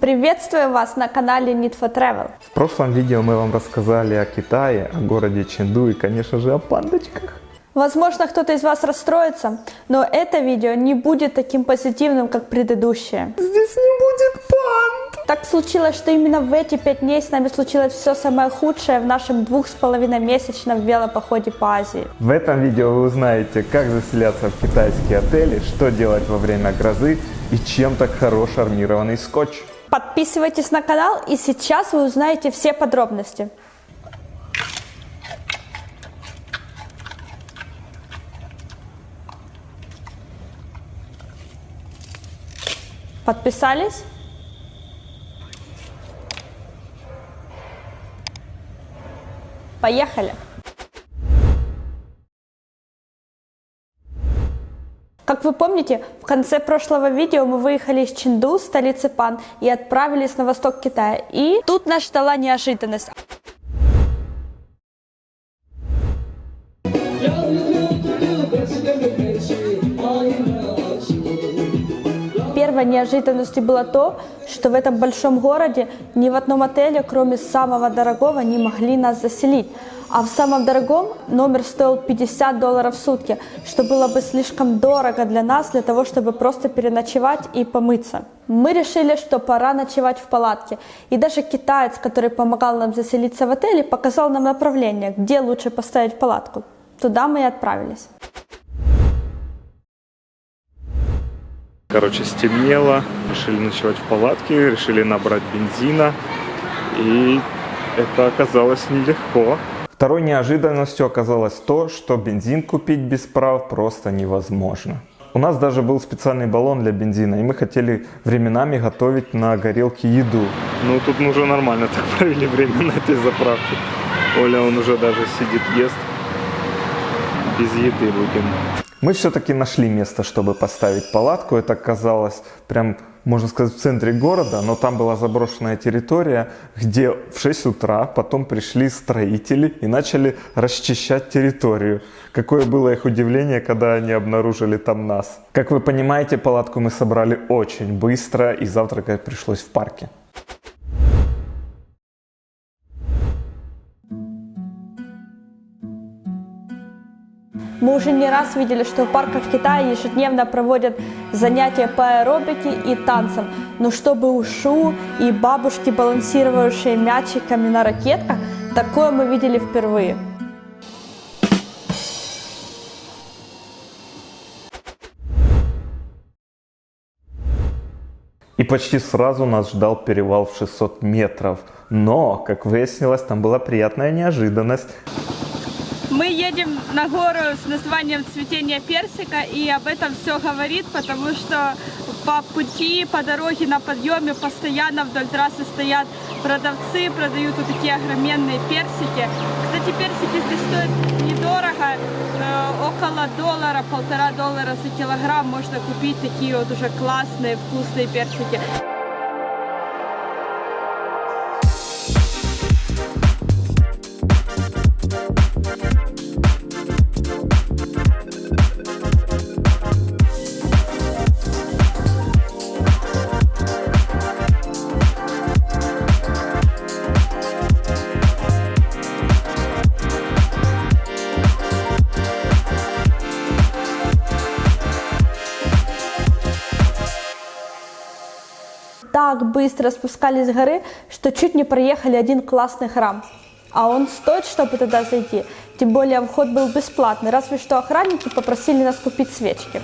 Приветствую вас на канале Need for Travel. В прошлом видео мы вам рассказали о Китае, о городе Чэнду и, конечно же, о пандочках. Возможно, кто-то из вас расстроится, но это видео не будет таким позитивным, как предыдущее. Здесь не будет панд! Так случилось, что именно в эти 5 дней с нами случилось все самое худшее в нашем 2,5-месячном велопоходе по Азии. В этом видео вы узнаете, как заселяться в китайские отели, что делать во время грозы и чем так хорош армированный скотч. Подписывайтесь на канал, и сейчас вы узнаете все подробности. Подписались? Поехали! Как вы помните, в конце прошлого видео мы выехали из Чэнду, столицы Пан, и отправились на восток Китая. И тут нас ждала неожиданность. Первой неожиданностью было то, что в этом большом городе ни в одном отеле, кроме самого дорогого, не могли нас заселить. А в самом дорогом номер стоил $50 в сутки, что было бы слишком дорого для нас, для того, чтобы просто переночевать и помыться. Мы решили, что пора ночевать в палатке. И даже китаец, который помогал нам заселиться в отеле, показал нам направление, где лучше поставить палатку. Туда мы и отправились. Короче, стемнело, решили ночевать в палатке, решили набрать бензина, и это оказалось нелегко. Второй неожиданностью оказалось то, что бензин купить без прав просто невозможно. У нас даже был специальный баллон для бензина, и мы хотели временами готовить на горелке еду. Ну, тут мы уже нормально так провели время на этой заправке. Оля, он уже даже сидит, ест. Без еды будем. Мы все-таки нашли место, чтобы поставить палатку. Это оказалось прям, можно сказать, в центре города, но там была заброшенная территория, где в 6 утра потом пришли строители и начали расчищать территорию. Какое было их удивление, когда они обнаружили там нас. Как вы понимаете, палатку мы собрали очень быстро, и завтракать пришлось в парке. Мы уже не раз видели, что в парках Китая ежедневно проводят занятия по аэробике и танцам. Но чтобы ушу и бабушки, балансировавшие мячиками на ракетках, такое мы видели впервые. И почти сразу нас ждал перевал в 600 метров. Но, как выяснилось, там была приятная неожиданность. Мы едем на гору с названием «Цветение персика», и об этом все говорит, потому что по пути, по дороге на подъеме постоянно вдоль трассы стоят продавцы, продают вот такие огроменные персики. Кстати, персики здесь стоят недорого, около $1, $1,5 за килограмм можно купить такие вот уже классные, вкусные персики. Так быстро спускались с горы, что чуть не проехали один классный храм. А он стоит, чтобы туда зайти. Тем более вход был бесплатный, разве что охранники попросили нас купить свечки.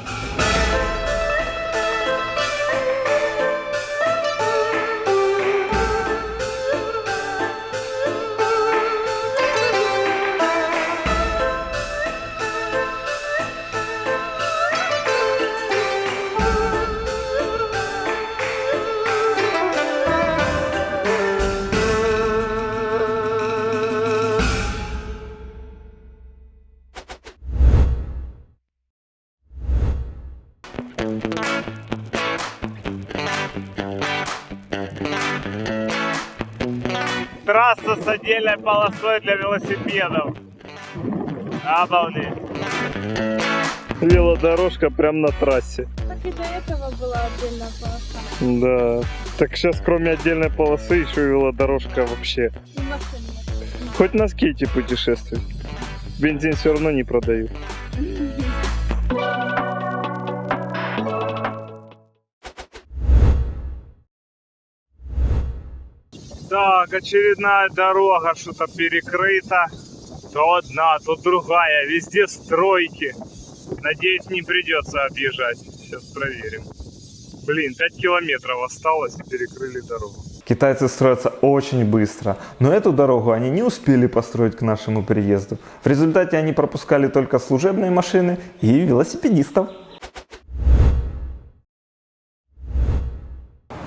Трасса с отдельной полосой для велосипедов. Обалдеть. Велодорожка прям на трассе. Так и до этого была отдельная полоса. Да. Так сейчас кроме отдельной полосы еще и велодорожка вообще. Хоть на скейте путешествовать. Бензин все равно не продают. Так, очередная дорога что-то перекрыта. То одна, то другая, везде стройки. Надеюсь, не придется объезжать. Сейчас проверим. Блин, 5 километров осталось и перекрыли дорогу. Китайцы строятся очень быстро, но эту дорогу они не успели построить к нашему приезду. В результате они пропускали только служебные машины и велосипедистов.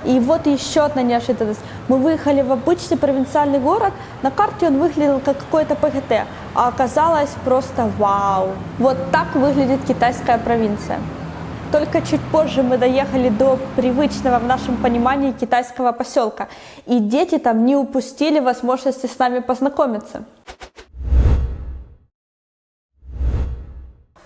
И вот еще одна неожиданность. Мы выехали в обычный провинциальный город, на карте он выглядел как какой-то ПГТ, а оказалось просто вау. Вот так выглядит китайская провинция. Только чуть позже мы доехали до привычного в нашем понимании китайского поселка, и дети там не упустили возможности с нами познакомиться.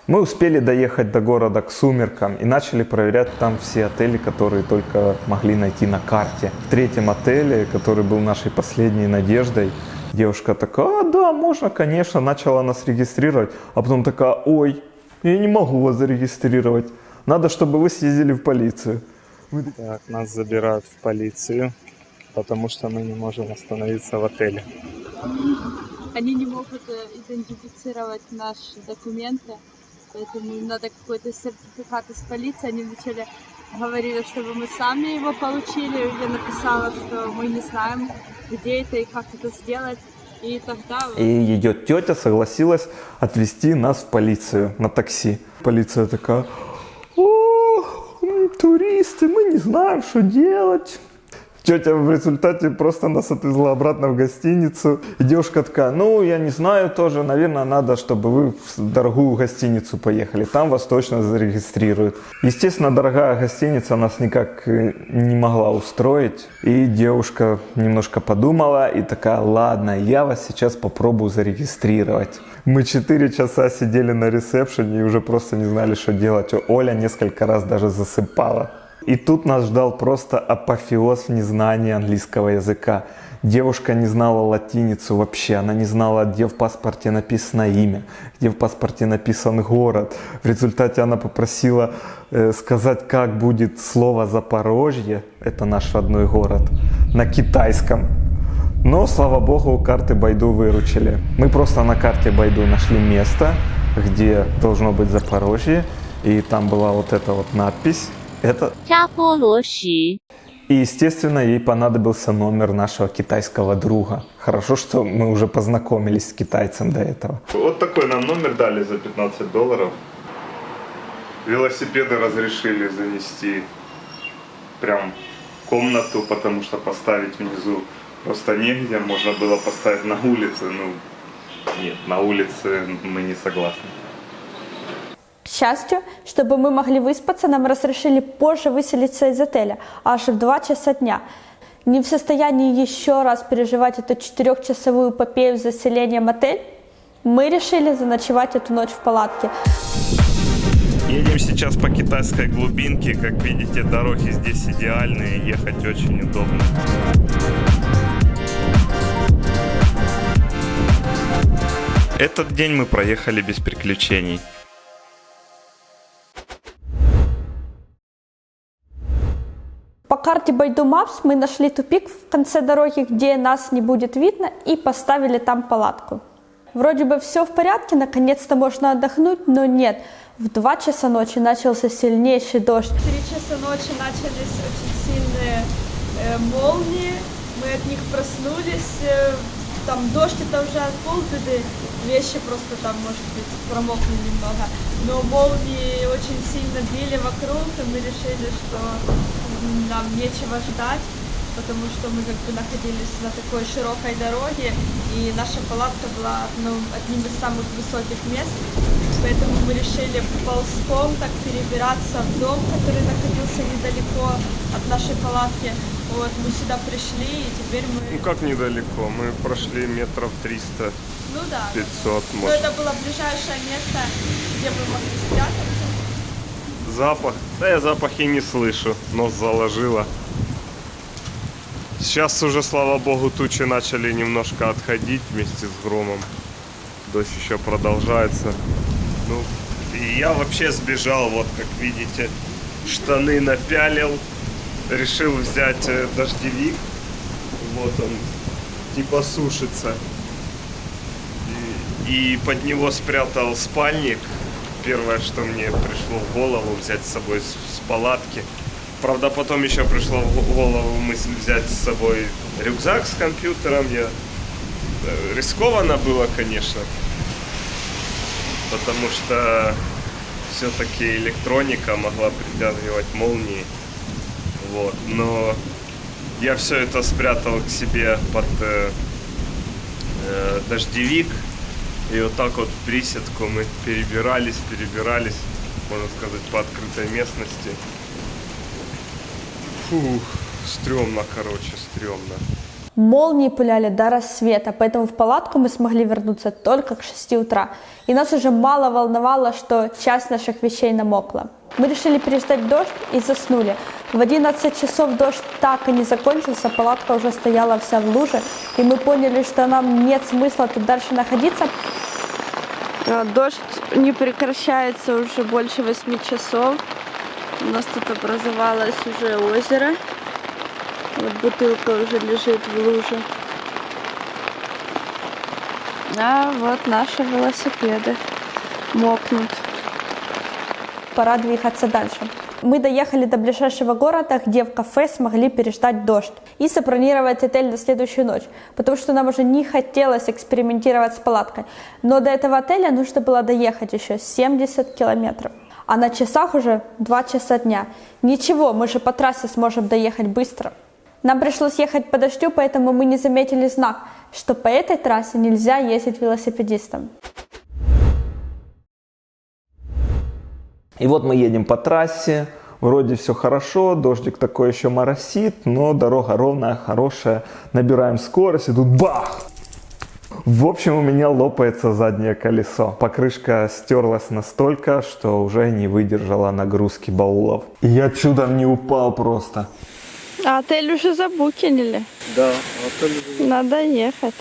Мы успели доехать до города к сумеркам и начали проверять там все отели, которые только могли найти на карте. В третьем отеле, который был нашей последней надеждой, девушка такая: да, можно, конечно, начала нас регистрировать, а потом такая: ой, я не могу вас зарегистрировать, надо, чтобы вы съездили в полицию. Так, нас забирают в полицию, потому что мы не можем остановиться в отеле. Они не могут идентифицировать наши документы, поэтому надо какой-то сертификат из полиции. Они вначале говорили, чтобы мы сами его получили. Я написала, что мы не знаем, где это и как это сделать. И тогда... И ее тетя согласилась отвезти нас в полицию на такси. Полиция такая: о, туристы, мы не знаем, что делать. Тетя в результате просто нас отвезла обратно в гостиницу. И девушка такая: ну, я не знаю тоже, наверное, надо, чтобы вы в дорогую гостиницу поехали. Там вас точно зарегистрируют. Естественно, дорогая гостиница нас никак не могла устроить. И девушка немножко подумала и такая: ладно, я вас сейчас попробую зарегистрировать. Мы 4 часа сидели на ресепшене и уже просто не знали, что делать. Оля несколько раз даже засыпала. И тут нас ждал просто апофеоз в незнании английского языка. Девушка не знала латиницу вообще, она не знала, где в паспорте написано имя, где в паспорте написан город. В результате она попросила сказать, как будет слово «Запорожье», это наш родной город, на китайском. Но, слава богу, карты Байду выручили. Мы просто на карте Байду нашли место, где должно быть Запорожье, и там была вот эта вот надпись. Это... И, естественно, ей понадобился номер нашего китайского друга. Хорошо, что мы уже познакомились с китайцем до этого. Вот такой нам номер дали за $15. Велосипеды разрешили занести прям в комнату, потому что поставить внизу просто негде. Можно было поставить на улице. Ну, нет, на улице мы не согласны. К счастью, чтобы мы могли выспаться, нам разрешили позже выселиться из отеля, аж в 2 часа дня. Не в состоянии еще раз переживать эту 4-часовую эпопею с заселением в отель, мы решили заночевать эту ночь в палатке. Едем сейчас по китайской глубинке. Как видите, дороги здесь идеальные, ехать очень удобно. Этот день мы проехали без приключений. По карте Baidu Maps мы нашли тупик в конце дороги, где нас не будет видно, и поставили там палатку. Вроде бы все в порядке, наконец-то можно отдохнуть, но нет. В 2 часа ночи начался сильнейший дождь. В 3 часа ночи начались очень сильные молнии, мы от них проснулись, там дождь это уже от полбеды, вещи просто там, может быть, промокли немного, но молнии очень сильно били вокруг, и мы решили, что нам нечего ждать, потому что мы как бы находились на такой широкой дороге, и наша палатка была одним из самых высоких мест, поэтому мы решили ползком так перебираться в дом, который находился недалеко от нашей палатки. Вот, мы сюда пришли, и теперь мы... Ну как недалеко, мы прошли метров 300, ну, да, 500 но может. это было ближайшее место, где мы могли спрятаться. Запах, да я запахи не слышу, нос заложило. Сейчас уже, слава богу, тучи начали немножко отходить вместе с громом. Дождь еще продолжается. Ну, и я вообще сбежал, вот как видите, штаны напялил. Решил взять дождевик. Вот он, типа сушится. И под него спрятал спальник. Первое, что мне пришло в голову, взять с собой с палатки. Правда, потом еще пришла в голову мысль взять с собой рюкзак с компьютером. Рискованно было, конечно, потому что все-таки электроника могла притягивать молнии. Вот. Но я все это спрятал к себе под дождевик. И вот так вот в присядку мы перебирались, можно сказать, по открытой местности. Фух, стрёмно, короче, стрёмно. Молнии пуляли до рассвета, поэтому в палатку мы смогли вернуться только к 6 утра. И нас уже мало волновало, что часть наших вещей намокла. Мы решили переждать дождь и заснули. В 11 часов дождь так и не закончился, палатка уже стояла вся в луже, и мы поняли, что нам нет смысла тут дальше находиться. Дождь не прекращается уже больше 8 часов. У нас тут образовалось уже озеро. Вот бутылка уже лежит в луже. А вот наши велосипеды мокнут. Пора двигаться дальше. Мы доехали до ближайшего города, где в кафе смогли переждать дождь и забронировать отель на следующую ночь, потому что нам уже не хотелось экспериментировать с палаткой. Но до этого отеля нужно было доехать еще 70 километров. А на часах уже 2 часа дня. Ничего, мы же по трассе сможем доехать быстро. Нам пришлось ехать по дождю, поэтому мы не заметили знак, что по этой трассе нельзя ездить велосипедистам. И вот мы едем по трассе, вроде все хорошо, дождик такой еще моросит, но дорога ровная, хорошая, набираем скорость, и тут бах! В общем, у меня лопается заднее колесо. Покрышка стерлась настолько, что уже не выдержала нагрузки баулов. И я чудом не упал просто. А отель уже забукинили. Да, отель... Надо ехать.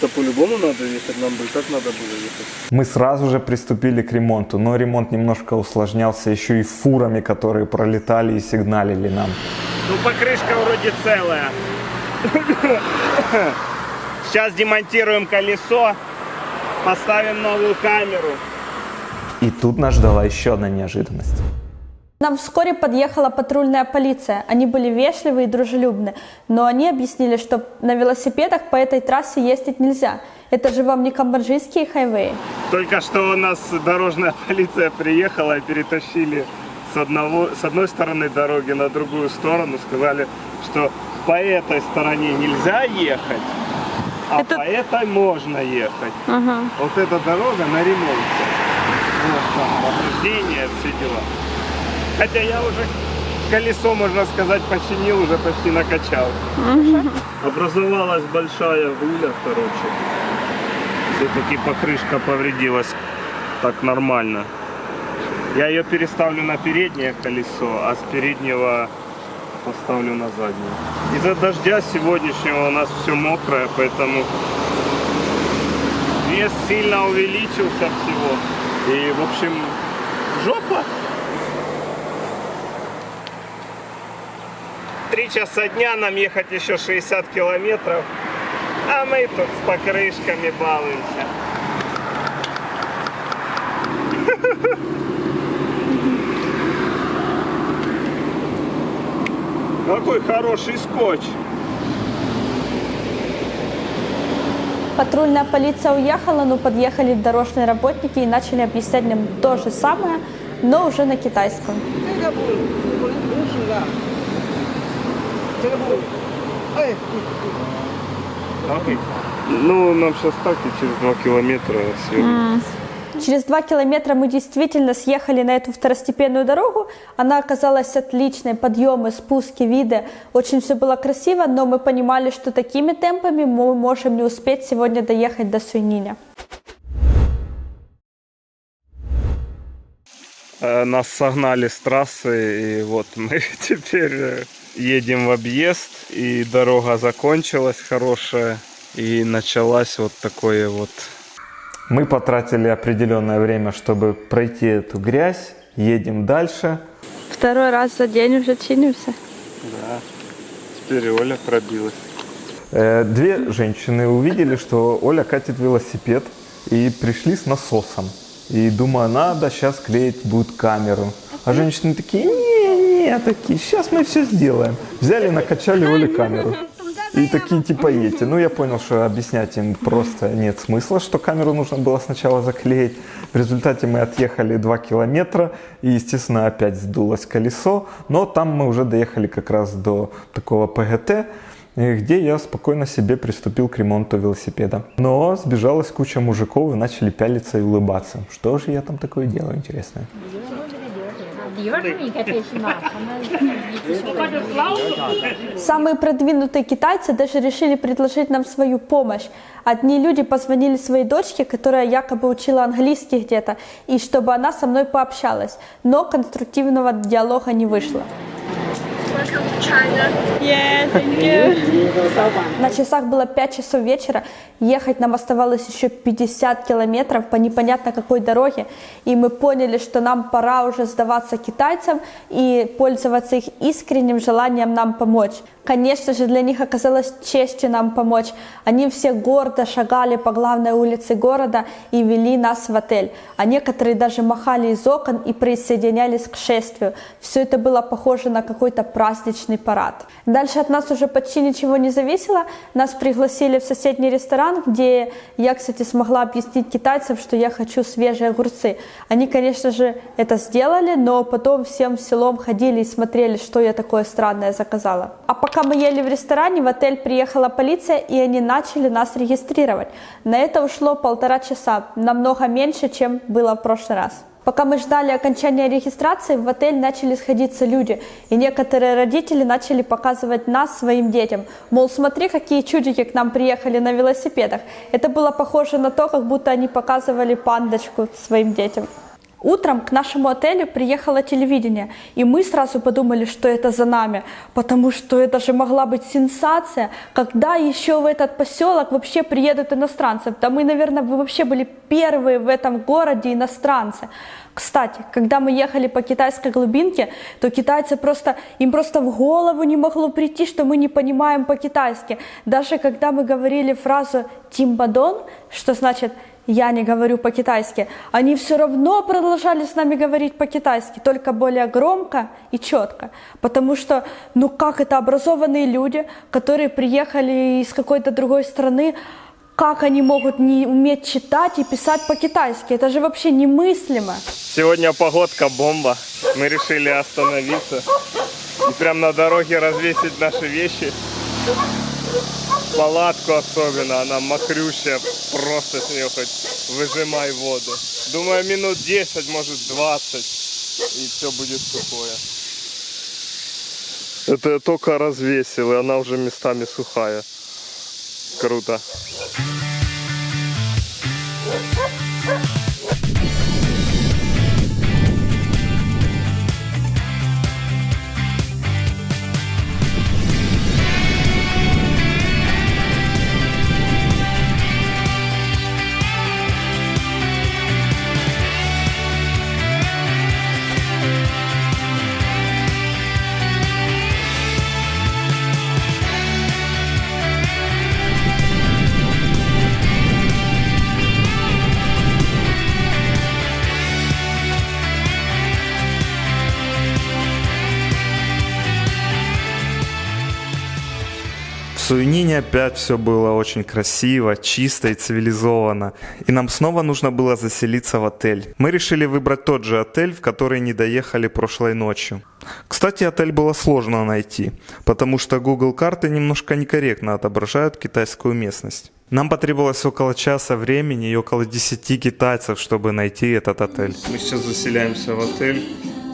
Да по-любому надо ехать, нам бы и так надо было ехать. Мы сразу же приступили к ремонту, но ремонт немножко усложнялся еще и фурами, которые пролетали и сигналили нам. Ну, покрышка вроде целая. Сейчас демонтируем колесо, поставим новую камеру. И тут нас ждала еще одна неожиданность. Нам вскоре подъехала патрульная полиция. Они были вежливы и дружелюбны, но они объяснили, что на велосипедах по этой трассе ездить нельзя. Это же вам не камбоджийские хайвеи. Только что у нас дорожная полиция приехала и перетащили с одной стороны дороги на другую сторону. Сказали, что по этой стороне нельзя ехать, а по этой можно ехать. Вот эта дорога на ремонте. Вот там повреждения, все дела. Хотя я уже колесо, можно сказать, починил, уже почти накачал. Образовалась большая гуля, короче. Все-таки покрышка повредилась так нормально. Я ее переставлю на переднее колесо, а с переднего поставлю на заднее. Из-за дождя сегодняшнего у нас все мокрое, поэтому вес сильно увеличился всего. И, в общем, жопа. 3 часа дня, нам ехать еще 60 километров, а мы тут с покрышками балуемся. Какой хороший скотч. Патрульная полиция уехала, но подъехали дорожные работники и начали объяснять нам то же самое, но уже на китайском. Ну, нам сейчас так и через 2 километра съедем. Через 2 километра мы действительно съехали на эту второстепенную дорогу. Она оказалась отличной, подъемы, спуски, виды. Очень все было красиво, но мы понимали, что такими темпами мы можем не успеть сегодня доехать до Суйниня. Нас согнали с трассы, и вот мы теперь едем в объезд, и дорога закончилась хорошая, и началась вот такое вот. Мы потратили определенное время, чтобы пройти эту грязь. Едем дальше. Второй раз за день уже чинимся. Да, теперь Оля пробилась. Две женщины увидели, что Оля катит велосипед, и пришли с насосом. И думаю, надо сейчас клеить будет камеру. А женщины такие, не, такие, сейчас мы все сделаем. Взяли, накачали Оле камеру. И такие типа эти. Ну, я понял, что объяснять им просто нет смысла, что камеру нужно было сначала заклеить. В результате мы отъехали 2 километра, и, естественно, опять сдулось колесо. Но там мы уже доехали как раз до такого ПГТ, где я спокойно себе приступил к ремонту велосипеда. Но сбежалась куча мужиков и начали пялиться и улыбаться. Что же я там такое делаю, интересное? Самые продвинутые китайцы даже решили предложить нам свою помощь. Одни люди позвонили своей дочке, которая якобы учила английский где-то, и чтобы она со мной пообщалась. Но конструктивного диалога не вышло. Yeah, thank you. На часах было 5 часов вечера, ехать нам оставалось еще 50 километров по непонятно какой дороге, и мы поняли, что нам пора уже сдаваться китайцам и пользоваться их искренним желанием нам помочь. Конечно же, для них оказалось честью нам помочь. Они все гордо шагали по главной улице города и вели нас в отель, а некоторые даже махали из окон и присоединялись к шествию. Все это было похоже на какой-то праздничный парад. Дальше от нас уже почти ничего не зависело. Нас пригласили в соседний ресторан, где я, кстати, смогла объяснить китайцам, что я хочу свежие огурцы. Они, конечно же, это сделали, но потом всем селом ходили и смотрели, что я такое странное заказала. А пока мы ели в ресторане, в отель приехала полиция, и они начали нас регистрировать. На это ушло 1,5 часа, намного меньше, чем было в прошлый раз. Пока мы ждали окончания регистрации, в отель начали сходиться люди, и некоторые родители начали показывать нас своим детям. Мол, смотри, какие чудики к нам приехали на велосипедах. Это было похоже на то, как будто они показывали пандочку своим детям. Утром к нашему отелю приехало телевидение, и мы сразу подумали, что это за нами, потому что это же могла быть сенсация, когда еще в этот поселок вообще приедут иностранцы. Да мы, наверное, вообще были первые в этом городе иностранцы. Кстати, когда мы ехали по китайской глубинке, то китайцы им просто в голову не могло прийти, что мы не понимаем по-китайски. Даже когда мы говорили фразу «тимбадон», что значит «я не говорю по-китайски», они все равно продолжали с нами говорить по-китайски, только более громко и четко. Потому что, как это образованные люди, которые приехали из какой-то другой страны, как они могут не уметь читать и писать по-китайски? Это же вообще немыслимо. Сегодня погодка бомба. Мы решили остановиться и прям на дороге развесить наши вещи. Палатку особенно, она мокрющая, просто с нее хоть выжимай воду. Думаю, минут 10, может 20, и все будет сухое. Это я только развесил, и она уже местами сухая. Круто. В Суйнине опять все было очень красиво, чисто и цивилизованно. И нам снова нужно было заселиться в отель. Мы решили выбрать тот же отель, в который не доехали прошлой ночью. Кстати, отель было сложно найти, потому что Google карты немножко некорректно отображают китайскую местность. Нам потребовалось около часа времени и около 10 китайцев, чтобы найти этот отель. Мы сейчас заселяемся в отель,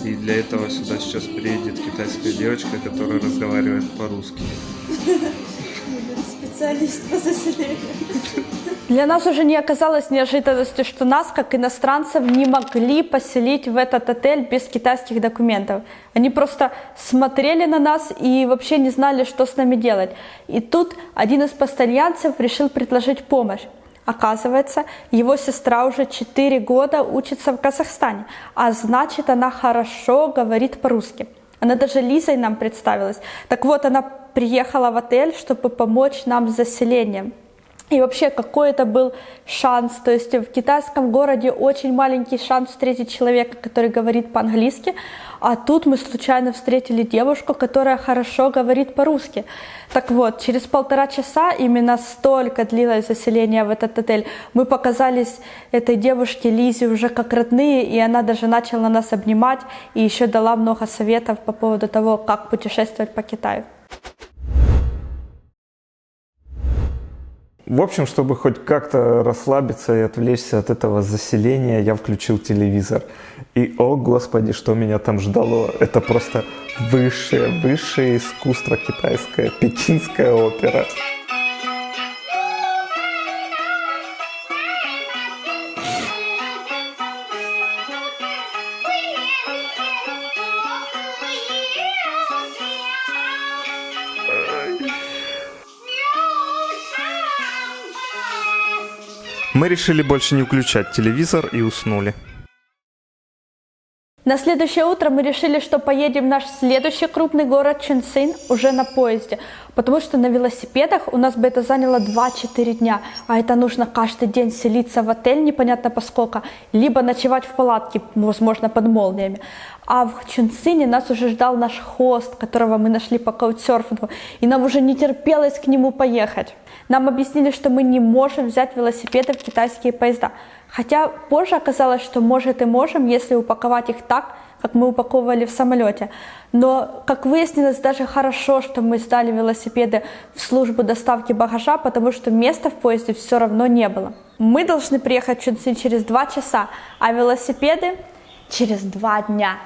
и для этого сюда сейчас приедет китайская девочка, которая разговаривает по-русски. Специалист по заселению. Для нас уже не оказалось неожиданностью, что нас, как иностранцев, не могли поселить в этот отель без китайских документов. Они просто смотрели на нас и вообще не знали, что с нами делать. И тут один из постояльцев решил предложить помощь. Оказывается, его сестра уже 4 года учится в Казахстане, а значит, она хорошо говорит по-русски. Она даже Лизой нам представилась. Так вот, она приехала в отель, чтобы помочь нам с заселением. И вообще, какой это был шанс. То есть в китайском городе очень маленький шанс встретить человека, который говорит по-английски. А тут мы случайно встретили девушку, которая хорошо говорит по-русски. Так вот, через 1,5 часа, именно столько длилось заселение в этот отель, мы показались этой девушке Лизе уже как родные, и она даже начала нас обнимать и еще дала много советов по поводу того, как путешествовать по Китаю. В общем, чтобы хоть как-то расслабиться и отвлечься от этого заселения, я включил телевизор. И, о господи, что меня там ждало. Это просто высшее искусство китайское, пекинская опера. Мы решили больше не включать телевизор и уснули. На следующее утро мы решили, что поедем в наш следующий крупный город Чунцин уже на поезде, потому что на велосипедах у нас бы это заняло 2-4 дня, а это нужно каждый день селиться в отель непонятно поскольку, либо ночевать в палатке, возможно, под молниями. А в Чунцине нас уже ждал наш хост, которого мы нашли по каучсерфингу, и нам уже не терпелось к нему поехать. Нам объяснили, что мы не можем взять велосипеды в китайские поезда. Хотя позже оказалось, что может и можем, если упаковать их так, как мы упаковывали в самолете. Но, как выяснилось, даже хорошо, что мы сдали велосипеды в службу доставки багажа, потому что места в поезде все равно не было. Мы должны приехать в Чунцин через 2 часа, а велосипеды через 2 дня.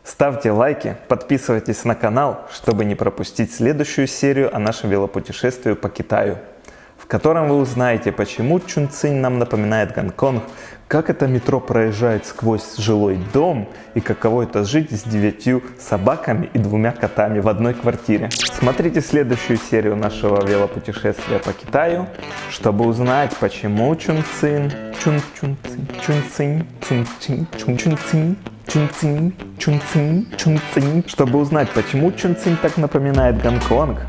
Ставьте лайки, подписывайтесь на канал, чтобы не пропустить следующую серию о нашем велопутешествии по Китаю, в котором вы узнаете, почему Чунцин нам напоминает Гонконг, как это метро проезжает сквозь жилой дом и каково это жить с 9 собаками и 2 котами в одной квартире. Смотрите следующую серию нашего велопутешествия по Китаю, чтобы узнать, почему Чунцин, чтобы узнать, почему Чунцин так напоминает Гонконг,